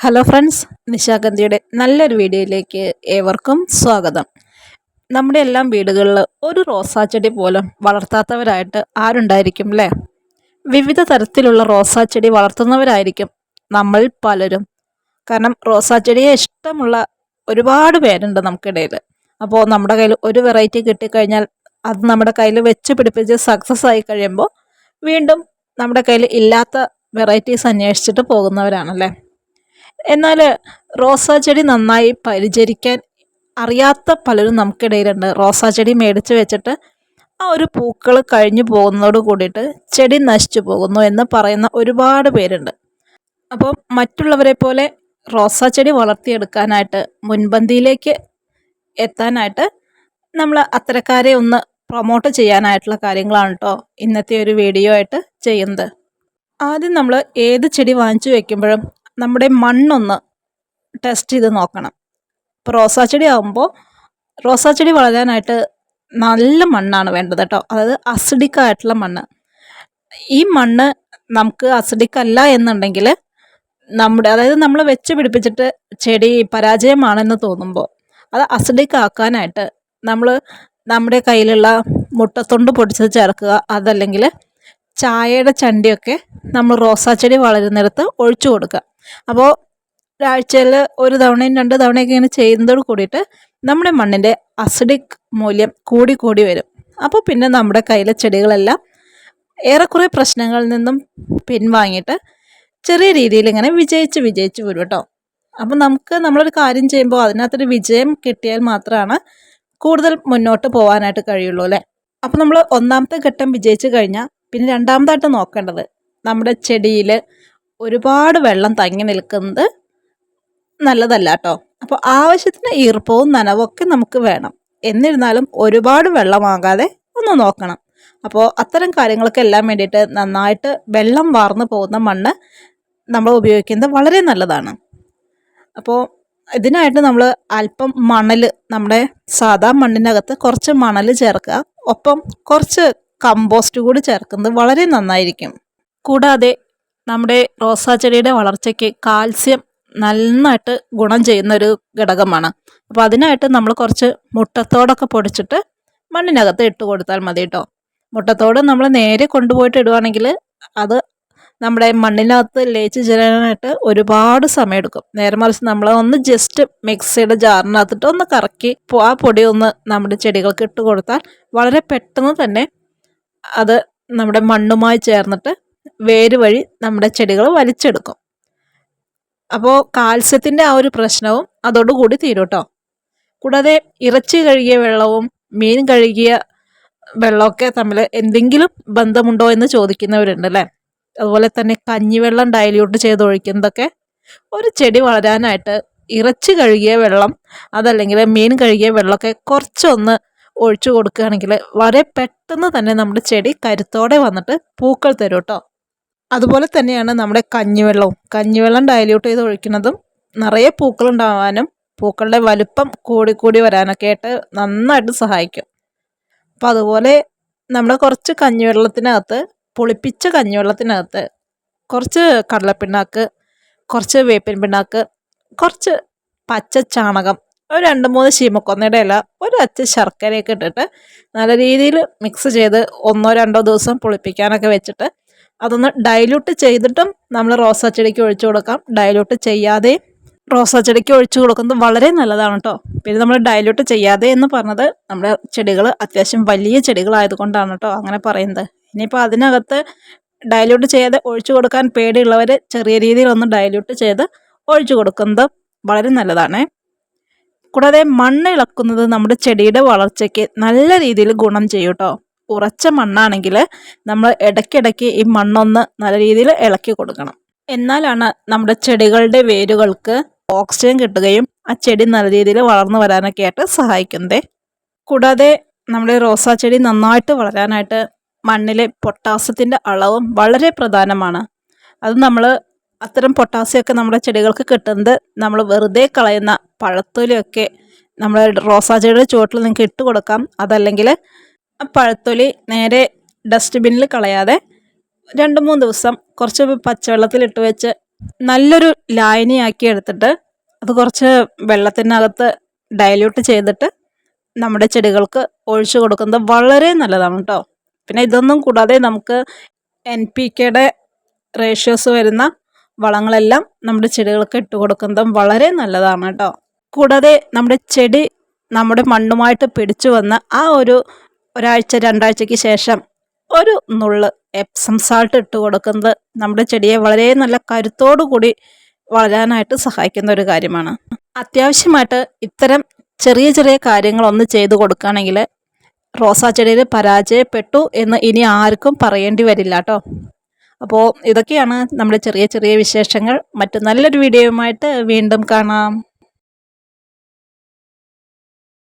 Hello friends, നിശാഗന്ധിയുടെ നല്ലൊരു വീഡിയോയിലേക്ക് ഏവർക്കും സ്വാഗതം. നമ്മുടെ എല്ലാം വീടുകളിൽ ഒരു റോസാച്ചെടി പോലും വളർത്താത്തവരായിട്ട് ആരുണ്ടായിരിക്കും അല്ലേ? വിവിധ തരത്തിലുള്ള റോസാച്ചെടി വളർത്തുന്നവരായിരിക്കും നമ്മൾ പലരും. കാരണം റോസാച്ചെടിയെ ഇഷ്ടമുള്ള ഒരുപാട് പേരുണ്ട് നമുക്കിടയിൽ. അപ്പോൾ നമ്മുടെ കയ്യിൽ ഒരു വെറൈറ്റി കിട്ടിക്കഴിഞ്ഞാൽ അത് നമ്മുടെ കയ്യിൽ വെച്ച് പിടിപ്പിച്ച് സക്സസ് ആയി കഴിയുമ്പോൾ വീണ്ടും നമ്മുടെ കയ്യിൽ ഇല്ലാത്ത വെറൈറ്റീസ് അന്വേഷിച്ചിട്ട് പോകുന്നവരാണല്ലേ. എന്നാൽ റോസാ ചെടി നന്നായി പരിചരിക്കാൻ അറിയാത്ത പലരും നമുക്കിടയിലുണ്ട്. റോസാ ചെടി മേടിച്ച് വെച്ചിട്ട് ആ ഒരു പൂക്കൾ കഴിഞ്ഞു പോകുന്നതോട് കൂടിയിട്ട് ചെടി നശിച്ചു പോകുന്നു എന്ന് പറയുന്ന ഒരുപാട് പേരുണ്ട്. അപ്പോൾ മറ്റുള്ളവരെ പോലെ റോസാ ചെടി വളർത്തിയെടുക്കാനായിട്ട് മുൻപന്തിയിലേക്ക് എത്താനായിട്ട് നമ്മൾ അത്തരക്കാരെ ഒന്ന് പ്രൊമോട്ട് ചെയ്യാനായിട്ടുള്ള കാര്യങ്ങളാണ് കേട്ടോ ഇന്നത്തെ ഒരു വീഡിയോ ആയിട്ട് ചെയ്യുന്നത്. ആദ്യം നമ്മൾ ഏത് ചെടി വാങ്ങിച്ചു വെക്കുമ്പോഴും നമ്മുടെ മണ്ണൊന്ന് ടെസ്റ്റ് ചെയ്ത് നോക്കണം. ഇപ്പോൾ റോസാച്ചെടി ആകുമ്പോൾ റോസാച്ചെടി വളരാനായിട്ട് നല്ല മണ്ണാണ് വേണ്ടത് കേട്ടോ. അതായത് അസിഡിക് ആയിട്ടുള്ള മണ്ണ്. ഈ മണ്ണ് നമുക്ക് അസിഡിക് അല്ല എന്നുണ്ടെങ്കിൽ അതായത് നമ്മൾ വെച്ച് പിടിപ്പിച്ചിട്ട് ചെടി പരാജയമാണെന്ന് തോന്നുമ്പോൾ അത് അസിഡിക് ആക്കാനായിട്ട് നമ്മൾ നമ്മുടെ കയ്യിലുള്ള മുട്ടത്തൊണ്ട് പൊടിച്ചത് ചേർക്കുക. അതല്ലെങ്കിൽ ചായയുടെ ചണ്ടിയൊക്കെ നമ്മൾ റോസാച്ചെടി വളരുന്നിടത്ത് ഒഴിച്ചു കൊടുക്കുക. അപ്പോൾ ഒരാഴ്ചയിൽ ഒരു തവണയും 2 തവണയൊക്കെ ഇങ്ങനെ ചെയ്യുന്നതോട് കൂടിയിട്ട് നമ്മുടെ മണ്ണിൻ്റെ അസിഡിക് മൂല്യം കൂടി കൂടി വരും. അപ്പോൾ പിന്നെ നമ്മുടെ കയ്യിലെ ചെടികളെല്ലാം ഏറെക്കുറെ പ്രശ്നങ്ങളിൽ നിന്നും പിൻവാങ്ങിയിട്ട് ചെറിയ രീതിയിൽ ഇങ്ങനെ വിജയിച്ച് വരും കേട്ടോ. അപ്പോൾ നമ്മളൊരു കാര്യം ചെയ്യുമ്പോൾ അതിനകത്തൊരു വിജയം കിട്ടിയാൽ മാത്രമാണ് കൂടുതൽ മുന്നോട്ട് പോകാനായിട്ട് കഴിയുള്ളൂ അല്ലേ. അപ്പോൾ നമ്മൾ ഒന്നാമത്തെ ഘട്ടം വിജയിച്ച് കഴിഞ്ഞാൽ പിന്നെ രണ്ടാമതായിട്ട് നോക്കേണ്ടത് നമ്മുടെ ചെടിയിൽ ഒരുപാട് വെള്ളം തങ്ങി നിൽക്കുന്നത് നല്ലതല്ല കേട്ടോ. അപ്പോൾ ആവശ്യത്തിന് ഈർപ്പവും നനവും ഒക്കെ നമുക്ക് വേണം. എന്നിരുന്നാലും ഒരുപാട് വെള്ളമാകാതെ ഒന്ന് നോക്കണം. അപ്പോൾ അത്തരം കാര്യങ്ങൾക്കെല്ലാം വേണ്ടിയിട്ട് നന്നായിട്ട് വെള്ളം വാർന്നു പോകുന്ന മണ്ണ് നമ്മൾ ഉപയോഗിക്കുന്നത് വളരെ നല്ലതാണ്. അപ്പോൾ ഇതിനായിട്ട് നമ്മൾ അല്പം മണൽ, നമ്മുടെ സാധാ മണ്ണിനകത്ത് കുറച്ച് മണൽ ചേർക്കുക. ഒപ്പം കുറച്ച് കമ്പോസ്റ്റ് കൂടി ചേർക്കുന്നത് വളരെ നന്നായിരിക്കും. കൂടാതെ നമ്മുടെ റോസാ ചെടിയുടെ വളർച്ചയ്ക്ക് കാൽസ്യം നന്നായിട്ട് ഗുണം ചെയ്യുന്നൊരു ഘടകമാണ്. അപ്പോൾ അതിനായിട്ട് നമ്മൾ കുറച്ച് മുട്ടത്തോടൊക്കെ പൊടിച്ചിട്ട് മണ്ണിനകത്ത് ഇട്ട് കൊടുത്താൽ മതി കേട്ടോ. മുട്ടത്തോട് നമ്മൾ നേരെ കൊണ്ടുപോയിട്ട് ഇടുവാണെങ്കിൽ അത് നമ്മുടെ മണ്ണിനകത്ത് ലയിച്ച് ചേരാനായിട്ട് ഒരുപാട് സമയമെടുക്കും. നേരെ മറിച്ച് നമ്മൾ ഒന്ന് ജസ്റ്റ് മിക്സിയുടെ ജാറിനകത്തിട്ട് ഒന്ന് കറക്കി ആ പൊടി ഒന്ന് നമ്മുടെ ചെടികൾക്ക് ഇട്ട് കൊടുത്താൽ വളരെ പെട്ടെന്ന് തന്നെ അത് നമ്മുടെ മണ്ണുമായി ചേർന്നിട്ട് വേര് വഴി നമ്മുടെ ചെടികൾ വലിച്ചെടുക്കും. അപ്പോൾ കാൽസ്യത്തിൻ്റെ ആ ഒരു പ്രശ്നവും അതോടുകൂടി തീരും കേട്ടോ. കൂടാതെ ഇറച്ചി കഴുകിയ വെള്ളവും മീൻ കഴുകിയ വെള്ളമൊക്കെ തമ്മിൽ എന്തെങ്കിലും ബന്ധമുണ്ടോ എന്ന് ചോദിക്കുന്നവരുണ്ട് അല്ലേ. അതുപോലെ തന്നെ കഞ്ഞിവെള്ളം ഡൈല്യൂട്ട് ചെയ്ത് ഒഴിക്കുന്നതൊക്കെ ഒരു ചെടി വളരാനായിട്ട് ഇറച്ചി കഴുകിയ വെള്ളം അതല്ലെങ്കിൽ മീൻ കഴുകിയ വെള്ളമൊക്കെ കുറച്ചൊന്ന് ഒഴിച്ചു കൊടുക്കുകയാണെങ്കിൽ വളരെ പെട്ടെന്ന് തന്നെ നമ്മുടെ ചെടി കരുത്തോടെ വന്നിട്ട് പൂക്കൾ തരും കേട്ടോ. അതുപോലെ തന്നെയാണ് നമ്മുടെ കഞ്ഞിവെള്ളം ഡൈല്യൂട്ട് ചെയ്ത് ഒഴിക്കുന്നതും നിറയെ പൂക്കളുണ്ടാവാനും പൂക്കളുടെ വലുപ്പം കൂടി വരാനൊക്കെ ആയിട്ട് നന്നായിട്ട് സഹായിക്കും. അപ്പോൾ അതുപോലെ നമ്മൾ കുറച്ച് കഞ്ഞിവെള്ളത്തിനകത്ത്, പുളിപ്പിച്ച കഞ്ഞിവെള്ളത്തിനകത്ത് കുറച്ച് കടലപ്പിണ്ണാക്ക്, കുറച്ച് വേപ്പിൻ പിണ്ണാക്ക്, കുറച്ച് പച്ച ചാണകം, ഒരു 2-3 ശീമക്കൊന്നയുടെ ഇല, ഒരു അച്ച് ശർക്കരയൊക്കെ ഇട്ടിട്ട് നല്ല രീതിയിൽ മിക്സ് ചെയ്ത് 1-2 ദിവസം പുളിപ്പിക്കാനൊക്കെ വെച്ചിട്ട് അതൊന്ന് ഡൈല്യൂട്ട് ചെയ്തിട്ടും നമ്മൾ റോസാ ചെടിക്ക് ഒഴിച്ചു കൊടുക്കാം. ഡൈല്യൂട്ട് ചെയ്യാതെ റോസാ ചെടിക്ക് ഒഴിച്ചു കൊടുക്കുന്നത് വളരെ നല്ലതാണ് കേട്ടോ. പിന്നെ നമ്മൾ ഡൈല്യൂട്ട് ചെയ്യാതെ എന്ന് പറഞ്ഞത് നമ്മുടെ ചെടികൾ അത്യാവശ്യം വലിയ ചെടികളായതുകൊണ്ടാണ് കേട്ടോ അങ്ങനെ പറയുന്നത്. ഇനിയിപ്പോൾ അതിനകത്ത് ഡൈല്യൂട്ട് ചെയ്യാതെ ഒഴിച്ചു കൊടുക്കാൻ പേടിയുള്ളവർ ചെറിയ രീതിയിൽ ഒന്ന് ഡൈല്യൂട്ട് ചെയ്ത് ഒഴിച്ചു കൊടുക്കുന്നത് വളരെ നല്ലതാണ്. കൂടാതെ മണ്ണ് ഇളക്കുന്നത് നമ്മുടെ ചെടിയുടെ വളർച്ചയ്ക്ക് നല്ല രീതിയിൽ ഗുണം ചെയ്യും കേട്ടോ. ഉറച്ച മണ്ണാണെങ്കിൽ നമ്മൾ ഇടയ്ക്കിടയ്ക്ക് ഈ മണ്ണൊന്ന് നല്ല രീതിയിൽ ഇളക്കി കൊടുക്കണം. എന്നാലാണ് നമ്മുടെ ചെടികളുടെ വേരുകൾക്ക് ഓക്സിജൻ കിട്ടുകയും ആ ചെടി നല്ല രീതിയിൽ വളർന്നു വരാനൊക്കെ ആയിട്ട് സഹായിക്കുന്നത്. കൂടാതെ നമ്മുടെ റോസാ ചെടി നന്നായിട്ട് വളരാനായിട്ട് മണ്ണിലെ പൊട്ടാസ്യത്തിൻ്റെ അളവും വളരെ പ്രധാനമാണ്. അത് നമ്മൾ അത്തരം പൊട്ടാസ്യമൊക്കെ നമ്മുടെ ചെടികൾക്ക് കിട്ടുന്നത് നമ്മൾ വെറുതെ കളയുന്ന പഴത്തൊലിയൊക്കെ നമ്മുടെ റോസാ ചെടിയുടെ ചുവട്ടിൽ നിങ്ങൾക്ക് ഇട്ട് കൊടുക്കാം. അതല്ലെങ്കിൽ ആ പഴത്തൊലി നേരെ ഡസ്റ്റ്ബിന്നിൽ കളയാതെ 2-3 ദിവസം കുറച്ച് പച്ചവെള്ളത്തിലിട്ട് വെച്ച് നല്ലൊരു ലായനിയാക്കി എടുത്തിട്ട് അത് കുറച്ച് വെള്ളത്തിനകത്ത് ഡൈല്യൂട്ട് ചെയ്തിട്ട് നമ്മുടെ ചെടികൾക്ക് ഒഴിച്ചു കൊടുക്കുന്നത് വളരെ നല്ലതാണ് കേട്ടോ. പിന്നെ ഇതൊന്നും കൂടാതെ നമുക്ക് NPKയുടെ റേഷ്യോസ് വരുന്ന വളങ്ങളെല്ലാം നമ്മുടെ ചെടികൾക്ക് ഇട്ട് കൊടുക്കുന്നതും വളരെ നല്ലതാണ് കേട്ടോ. കൂടാതെ നമ്മുടെ ചെടി നമ്മുടെ മണ്ണുമായിട്ട് പിടിച്ചു വന്ന ആ ഒരാഴ്ച 2 ആഴ്ചയ്ക്ക് ശേഷം ഒരു നുള്ള് എപ്സം സാൾട്ട് ഇട്ട് കൊടുക്കുന്നത് നമ്മുടെ ചെടിയെ വളരെ നല്ല കരുത്തോടു കൂടി വളരാനായിട്ട് സഹായിക്കുന്ന ഒരു കാര്യമാണ്. അത്യാവശ്യമായിട്ട് ഇത്തരം ചെറിയ ചെറിയ കാര്യങ്ങളൊന്ന് ചെയ്തു കൊടുക്കുകയാണെങ്കിൽ റോസാ ചെടിയിൽ പരാജയപ്പെട്ടു എന്ന് ഇനി ആർക്കും പറയേണ്ടി വരില്ല കേട്ടോ. അപ്പോൾ ഇതൊക്കെയാണ് നമ്മുടെ ചെറിയ ചെറിയ വിശേഷങ്ങൾ. മറ്റു നല്ലൊരു വീഡിയോയുമായിട്ട് വീണ്ടും കാണാം.